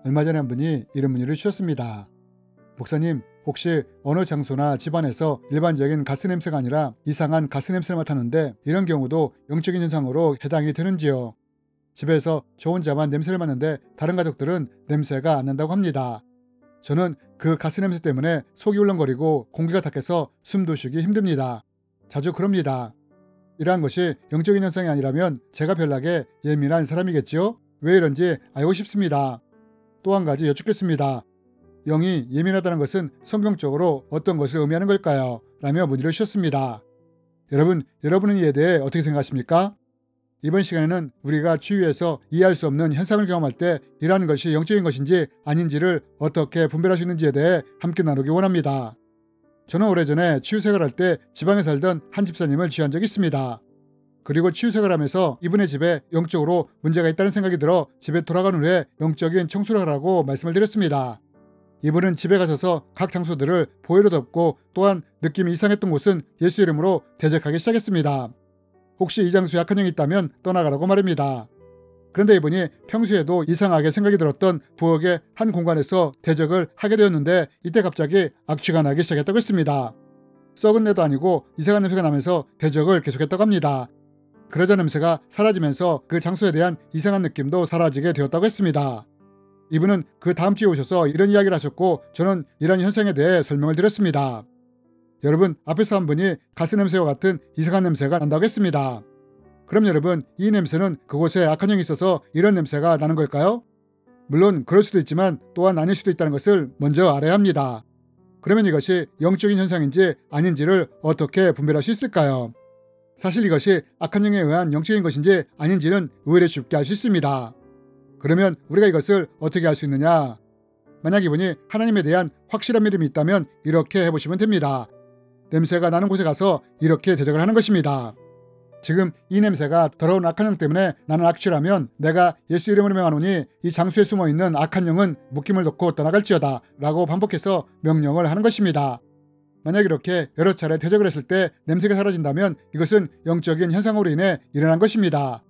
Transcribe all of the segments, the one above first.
얼마 전에 한 분이 이런 문의를 주셨습니다. 목사님, 혹시 어느 장소나 집안에서 일반적인 가스 냄새가 아니라 이상한 가스 냄새를 맡았는데 이런 경우도 영적인 현상으로 해당이 되는지요? 집에서 저 혼자만 냄새를 맡는데 다른 가족들은 냄새가 안 난다고 합니다. 저는 그 가스 냄새 때문에 속이 울렁거리고 공기가 탁해서 숨도 쉬기 힘듭니다. 자주 그럽니다. 이러한 것이 영적인 현상이 아니라면 제가 별나게 예민한 사람이겠지요? 왜 이런지 알고 싶습니다. 또 한 가지 여쭙겠습니다. 영이 예민하다는 것은 성경적으로 어떤 것을 의미하는 걸까요? 라며 문의를 주셨습니다. 여러분은 이에 대해 어떻게 생각하십니까? 이번 시간에는 우리가 주위에서 이해할 수 없는 현상을 경험할 때 이러한 것이 영적인 것인지 아닌지를 어떻게 분별할 수 있는지에 대해 함께 나누기 원합니다. 저는 오래전에 치유생활을 할 때 지방에 살던 한 집사님을 취한 적이 있습니다. 그리고 치유생활을 하면서 이분의 집에 영적으로 문제가 있다는 생각이 들어 집에 돌아간 후에 영적인 청소를 하라고 말씀을 드렸습니다. 이분은 집에 가셔서 각 장소들을 보혈로 덮고 또한 느낌이 이상했던 곳은 예수 이름으로 대적하기 시작했습니다. 혹시 이 장소에 악한 영이 있다면 떠나가라고 말입니다. 그런데 이분이 평소에도 이상하게 생각이 들었던 부엌의 한 공간에서 대적을 하게 되었는데 이때 갑자기 악취가 나기 시작했다고 했습니다. 썩은 내도 아니고 이상한 냄새가 나면서 대적을 계속했다고 합니다. 그러자 냄새가 사라지면서 그 장소에 대한 이상한 느낌도 사라지게 되었다고 했습니다. 이분은 그 다음 주에 오셔서 이런 이야기를 하셨고 저는 이런 현상에 대해 설명을 드렸습니다. 여러분, 앞에서 한 분이 가스 냄새와 같은 이상한 냄새가 난다고 했습니다. 그럼 여러분, 이 냄새는 그곳에 악한 영이 있어서 이런 냄새가 나는 걸까요? 물론 그럴 수도 있지만 또한 아닐 수도 있다는 것을 먼저 알아야 합니다. 그러면 이것이 영적인 현상인지 아닌지를 어떻게 분별할 수 있을까요? 사실 이것이 악한 영에 의한 영적인 것인지 아닌지는 의외로 쉽게 알 수 있습니다. 그러면 우리가 이것을 어떻게 알 수 있느냐? 만약 이분이 하나님에 대한 확실한 믿음이 있다면 이렇게 해보시면 됩니다. 냄새가 나는 곳에 가서 이렇게 대적을 하는 것입니다. 지금 이 냄새가 더러운 악한 영 때문에 나는 악취라면 내가 예수 이름으로 명하노니 이 장소에 숨어있는 악한 영은 묶임을 놓고 떠나갈지어다 라고 반복해서 명령을 하는 것입니다. 만약 이렇게 여러 차례 대적을 했을 때 냄새가 사라진다면 이것은 영적인 현상으로 인해 일어난 것입니다.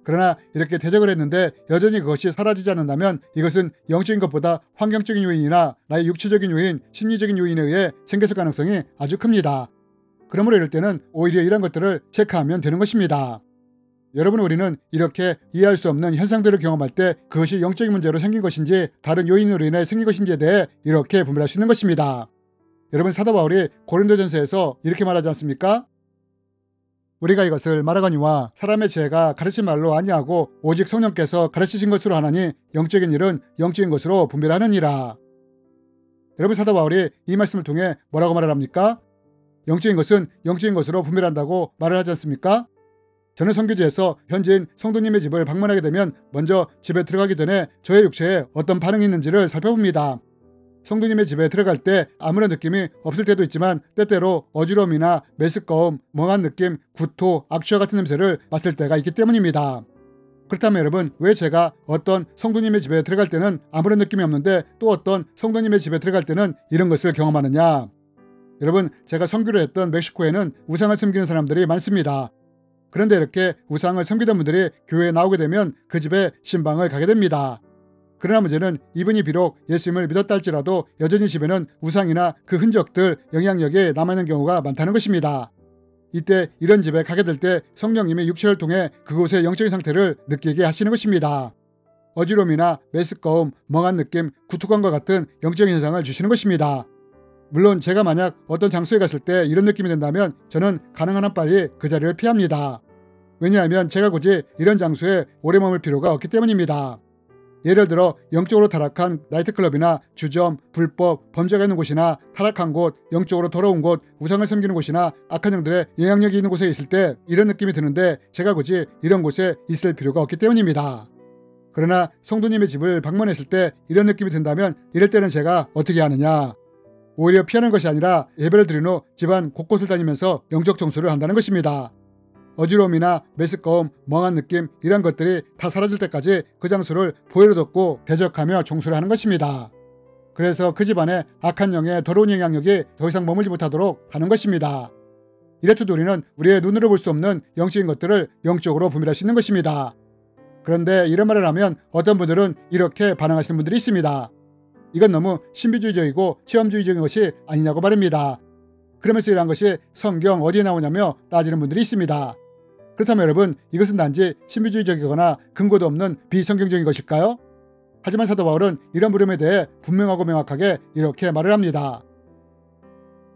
그러나 이렇게 대적을 했는데 여전히 그것이 사라지지 않는다면 이것은 영적인 것보다 환경적인 요인이나 나의 육체적인 요인, 심리적인 요인에 의해 생겼을 가능성이 아주 큽니다. 그러므로 이럴 때는 오히려 이런 것들을 체크하면 되는 것입니다. 여러분, 우리는 이렇게 이해할 수 없는 현상들을 경험할 때 그것이 영적인 문제로 생긴 것인지 다른 요인으로 인해 생긴 것인지에 대해 이렇게 분별할 수 있는 것입니다. 여러분, 사도 바울이 고린도전서에서 이렇게 말하지 않습니까? 우리가 이것을 말하거니와 사람의 죄가 가르친 말로 아니하고 오직 성령께서 가르치신 것으로 하나니 영적인 일은 영적인 것으로 분별하느니라. 여러분, 사도 바울이 이 말씀을 통해 뭐라고 말을 합니까? 영적인 것은 영적인 것으로 분별한다고 말을 하지 않습니까? 저는 선교지에서 현지인 성도님의 집을 방문하게 되면 먼저 집에 들어가기 전에 저의 육체에 어떤 반응이 있는지를 살펴봅니다. 성도님의 집에 들어갈 때 아무런 느낌이 없을 때도 있지만 때때로 어지러움이나 메스꺼움, 멍한 느낌, 구토, 악취와 같은 냄새를 맡을 때가 있기 때문입니다. 그렇다면 여러분, 왜 제가 어떤 성도님의 집에 들어갈 때는 아무런 느낌이 없는데 또 어떤 성도님의 집에 들어갈 때는 이런 것을 경험하느냐? 여러분, 제가 선교를 했던 멕시코에는 우상을 섬기는 사람들이 많습니다. 그런데 이렇게 우상을 섬기던 분들이 교회에 나오게 되면 그 집에 신방을 가게 됩니다. 그러나 문제는 이분이 비록 예수님을 믿었다 할지라도 여전히 집에는 우상이나 그 흔적들, 영향력이 남아있는 경우가 많다는 것입니다. 이때 이런 집에 가게 될 때 성령님이 육체를 통해 그곳의 영적인 상태를 느끼게 하시는 것입니다. 어지러움이나 메스꺼움, 멍한 느낌, 구토감과 같은 영적인 현상을 주시는 것입니다. 물론 제가 만약 어떤 장소에 갔을 때 이런 느낌이 든다면 저는 가능한 한 빨리 그 자리를 피합니다. 왜냐하면 제가 굳이 이런 장소에 오래 머물 필요가 없기 때문입니다. 예를 들어 영적으로 타락한 나이트클럽이나 주점, 불법, 범죄가 있는 곳이나 타락한 곳, 영적으로 더러운 곳, 우상을 섬기는 곳이나 악한 영들의 영향력이 있는 곳에 있을 때 이런 느낌이 드는데 제가 굳이 이런 곳에 있을 필요가 없기 때문입니다. 그러나 성도님의 집을 방문했을 때 이런 느낌이 든다면 이럴 때는 제가 어떻게 하느냐? 오히려 피하는 것이 아니라 예배를 드린 후 집안 곳곳을 다니면서 영적 청소를 한다는 것입니다. 어지러움이나 메스꺼움, 멍한 느낌 이런 것들이 다 사라질 때까지 그 장소를 보혈로 덮고 대적하며 청소를 하는 것입니다. 그래서 그 집안에 악한 영의 더러운 영향력이 더 이상 머물지 못하도록 하는 것입니다. 이래도 우리는 우리의 눈으로 볼 수 없는 영적인 것들을 영적으로 분별할 수 있는 것입니다. 그런데 이런 말을 하면 어떤 분들은 이렇게 반응하시는 분들이 있습니다. 이건 너무 신비주의적이고 체험주의적인 것이 아니냐고 말입니다. 그러면서 이러한 것이 성경 어디에 나오냐며 따지는 분들이 있습니다. 그렇다면 여러분, 이것은 단지 신비주의적이거나 근거도 없는 비성경적인 것일까요? 하지만 사도 바울은 이런 물음에 대해 분명하고 명확하게 이렇게 말을 합니다.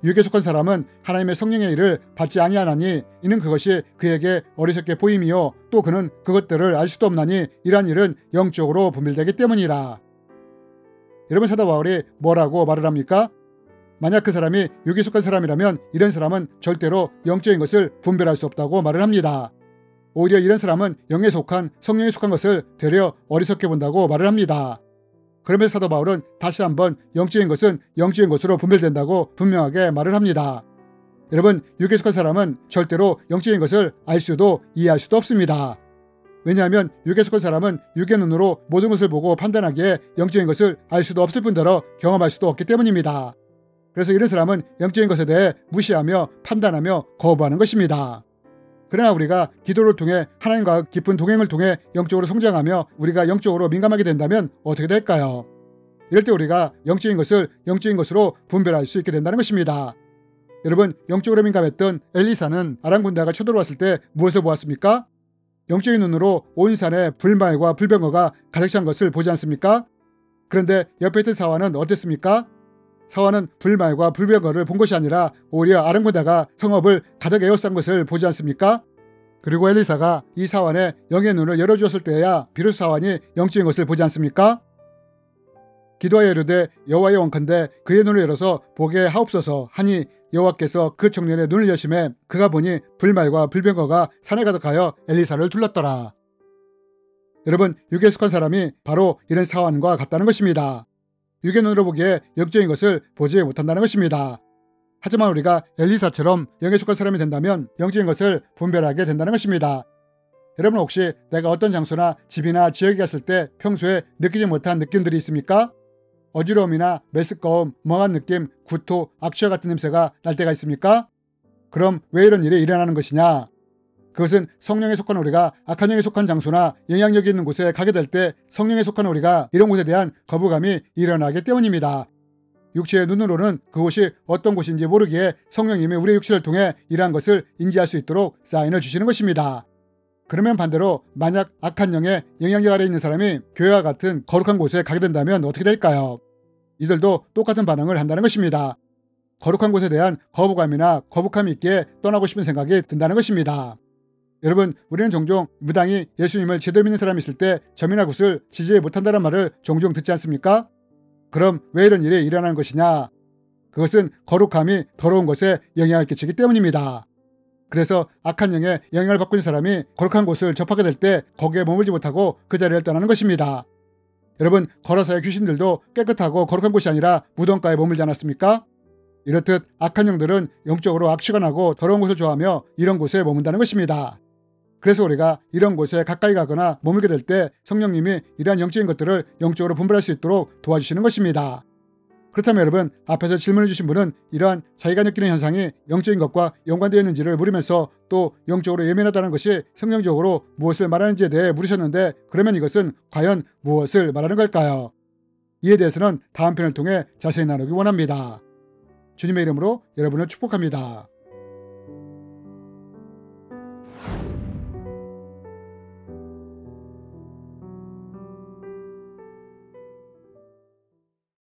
육에 속한 사람은 하나님의 성령의 일을 받지 아니하나니 이는 그것이 그에게 어리석게 보임이요 또 그는 그것들을 알 수도 없나니 이러한 일은 영적으로 분별되기 때문이라. 여러분, 사도 바울이 뭐라고 말을 합니까? 만약 그 사람이 육에 속한 사람이라면 이런 사람은 절대로 영적인 것을 분별할 수 없다고 말을 합니다. 오히려 이런 사람은 영에 속한 성령에 속한 것을 되려 어리석게 본다고 말을 합니다. 그러면서 사도 바울은 다시 한번 영적인 것은 영적인 것으로 분별된다고 분명하게 말을 합니다. 여러분, 육에 속한 사람은 절대로 영적인 것을 알 수도 이해할 수도 없습니다. 왜냐하면 육에 속한 사람은 육의 눈으로 모든 것을 보고 판단하기에 영적인 것을 알 수도 없을 뿐더러 경험할 수도 없기 때문입니다. 그래서 이런 사람은 영적인 것에 대해 무시하며 판단하며 거부하는 것입니다. 그러나 우리가 기도를 통해 하나님과 깊은 동행을 통해 영적으로 성장하며 우리가 영적으로 민감하게 된다면 어떻게 될까요? 이럴 때 우리가 영적인 것을 영적인 것으로 분별할 수 있게 된다는 것입니다. 여러분, 영적으로 민감했던 엘리사는 아람 군대가 쳐들어왔을 때 무엇을 보았습니까? 영적인 눈으로 온 산에 불말과 불병거가 가득 찬 것을 보지 않습니까? 그런데 옆에 있던 사환은 어땠습니까? 사환은 불말과 불병거를 본 것이 아니라 오히려 아람 군대가 성읍을 가득 에워싼 것을 보지 않습니까? 그리고 엘리사가 이 사환의 영의 눈을 열어주었을 때야 비로소 사환이 영적인 것을 보지 않습니까? 기도하여 이르되 여호와의 원컨대 그의 눈을 열어서 보게 하옵소서 하니 여호와께서 그 청년의 눈을 여심해 그가 보니 불말과 불병거가 산에 가득하여 엘리사를 둘렀더라. 여러분, 육에 속한 사람이 바로 이런 사환과 같다는 것입니다. 육의 눈으로 보기에 영적인 것을 보지 못한다는 것입니다. 하지만 우리가 엘리사처럼 영에 속한 사람이 된다면 영적인 것을 분별하게 된다는 것입니다. 여러분, 혹시 내가 어떤 장소나 집이나 지역에 갔을 때 평소에 느끼지 못한 느낌들이 있습니까? 어지러움이나 메스꺼움, 멍한 느낌, 구토, 악취와 같은 냄새가 날 때가 있습니까? 그럼 왜 이런 일이 일어나는 것이냐? 그것은 성령에 속한 우리가 악한 영에 속한 장소나 영향력이 있는 곳에 가게 될 때 성령에 속한 우리가 이런 곳에 대한 거부감이 일어나기 때문입니다. 육체의 눈으로는 그곳이 어떤 곳인지 모르기에 성령님이 우리의 육체를 통해 이러한 것을 인지할 수 있도록 사인을 주시는 것입니다. 그러면 반대로 만약 악한 영의 영향력 아래 있는 사람이 교회와 같은 거룩한 곳에 가게 된다면 어떻게 될까요? 이들도 똑같은 반응을 한다는 것입니다. 거룩한 곳에 대한 거부감이나 거북함이 있기에 떠나고 싶은 생각이 든다는 것입니다. 여러분, 우리는 종종 무당이 예수님을 제대로 믿는 사람이 있을 때 점이나 굿을 지지 못한다는 말을 종종 듣지 않습니까? 그럼 왜 이런 일이 일어나는 것이냐? 그것은 거룩함이 더러운 것에 영향을 끼치기 때문입니다. 그래서 악한 영의 영향을 받고 있는 사람이 거룩한 곳을 접하게 될 때 거기에 머물지 못하고 그 자리를 떠나는 것입니다. 여러분, 거라사의 귀신들도 깨끗하고 거룩한 곳이 아니라 무덤가에 머물지 않았습니까? 이렇듯 악한 영들은 영적으로 악취가 나고 더러운 곳을 좋아하며 이런 곳에 머문다는 것입니다. 그래서 우리가 이런 곳에 가까이 가거나 머물게 될 때 성령님이 이러한 영적인 것들을 영적으로 분별할 수 있도록 도와주시는 것입니다. 그렇다면 여러분, 앞에서 질문을 주신 분은 이러한 자기가 느끼는 현상이 영적인 것과 연관되어 있는지를 물으면서 또 영적으로 예민하다는 것이 성경적으로 무엇을 말하는지에 대해 물으셨는데 그러면 이것은 과연 무엇을 말하는 걸까요? 이에 대해서는 다음 편을 통해 자세히 나누기 원합니다. 주님의 이름으로 여러분을 축복합니다.